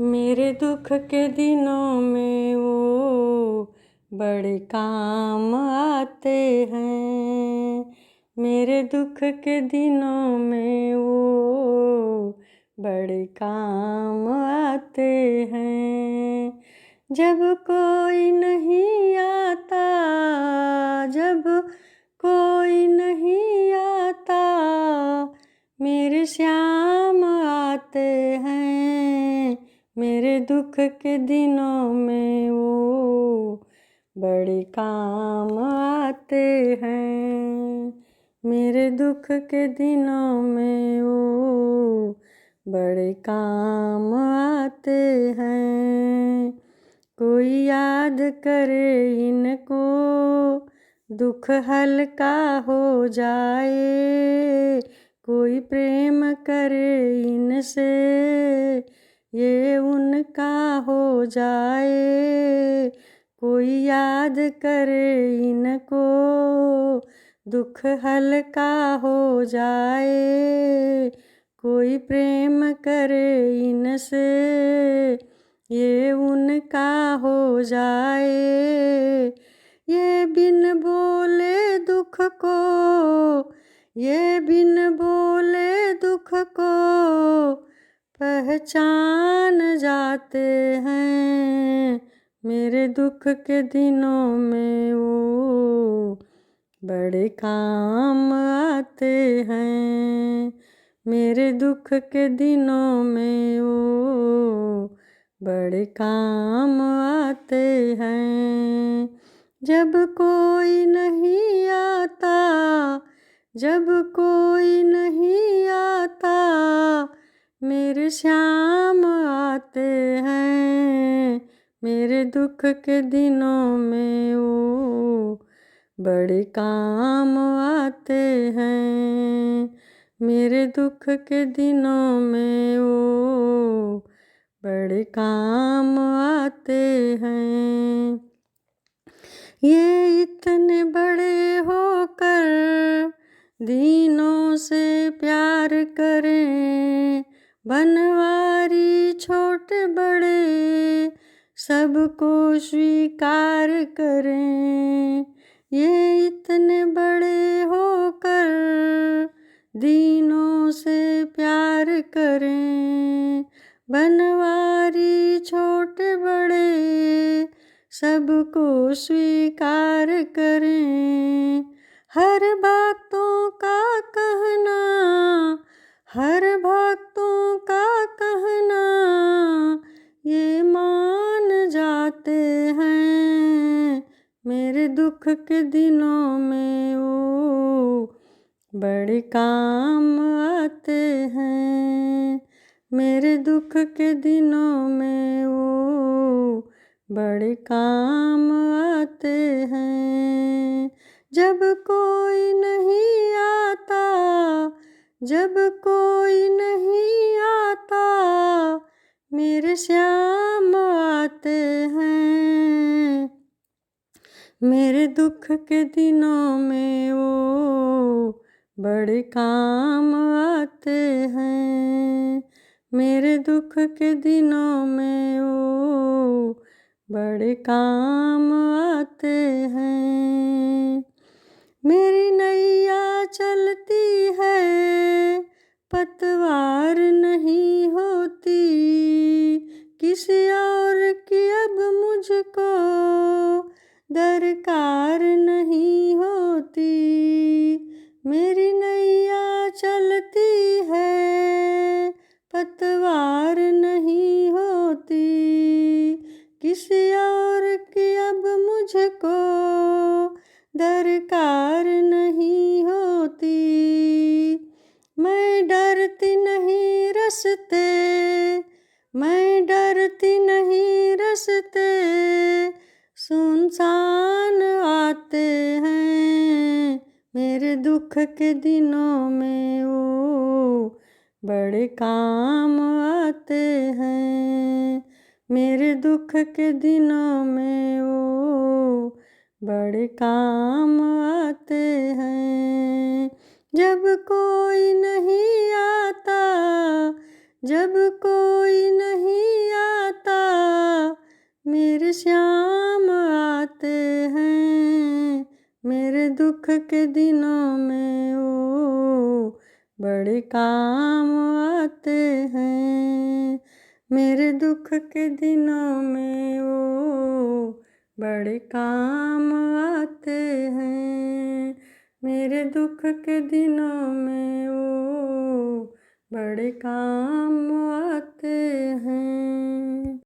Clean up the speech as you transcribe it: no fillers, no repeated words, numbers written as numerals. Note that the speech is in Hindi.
मेरे दुख के दिनों में वो बड़े काम आते हैं। मेरे दुख के दिनों में वो बड़े काम आते हैं। जब कोई नहीं आता, जब कोई नहीं आता, मेरे श्याम आते हैं। मेरे दुख के दिनों में वो बड़े काम आते हैं। मेरे दुख के दिनों में वो बड़े काम आते हैं। कोई याद करे इनको, दुख हल्का हो जाए। कोई प्रेम करे इनसे, ये उनका हो जाए। कोई याद करे इनको, दुख हल्का हो जाए। कोई प्रेम करे इनसे, ये उनका हो जाए। ये बिन बोले दुख को, ये बिन बोले दुख को पहचान जाते हैं। मेरे दुख के दिनों में वो बड़े काम आते हैं। मेरे दुख के दिनों में वो बड़े काम आते हैं। जब कोई नहीं आता, जब कोई नहीं आता, मेरे श्याम आते हैं। मेरे दुख के दिनों में वो बड़े काम आते हैं। मेरे दुख के दिनों में वो बड़े काम आते हैं। ये इतने बड़े होकर दीनों से प्यार करें। बनवारी छोटे बड़े सबको स्वीकार करें। ये इतने बड़े होकर दीनों से प्यार करें। बनवारी छोटे बड़े सबको स्वीकार करें। हर भक्तों का कहना, हर भक्तों का कहना, ये मान जाते हैं। मेरे दुख के दिनों में वो बड़े काम आते हैं। मेरे दुख के दिनों में वो बड़े काम आते हैं। जब कोई नहीं आता, जब कोई नहीं आता, मेरे श्याम आते हैं। मेरे दुख के दिनों में वो बड़े काम आते हैं। मेरे दुख के दिनों में वो बड़े काम आते हैं। मेरी नैया चलती है, पतवार नहीं होती। किसी और की अब मुझको दरकार नहीं होती। मेरी नैया चलती है, पतवार नहीं होती। किसी और की अब मुझको दरकार नहीं होती। मैं डरती नहीं रस्ते, मैं डरती नहीं रस्ते, सुनसान आते हैं। मेरे दुख के दिनों में वो बड़े काम आते हैं। मेरे दुख के दिनों में वो बड़े काम आते हैं। जब कोई नहीं आता, जब कोई नहीं श्याम आते हैं मेरे दुख के दिनों में वो बड़े काम आते हैं। मेरे दुख के दिनों में वो बड़े काम आते हैं। मेरे दुख के दिनों में वो बड़े काम आते हैं।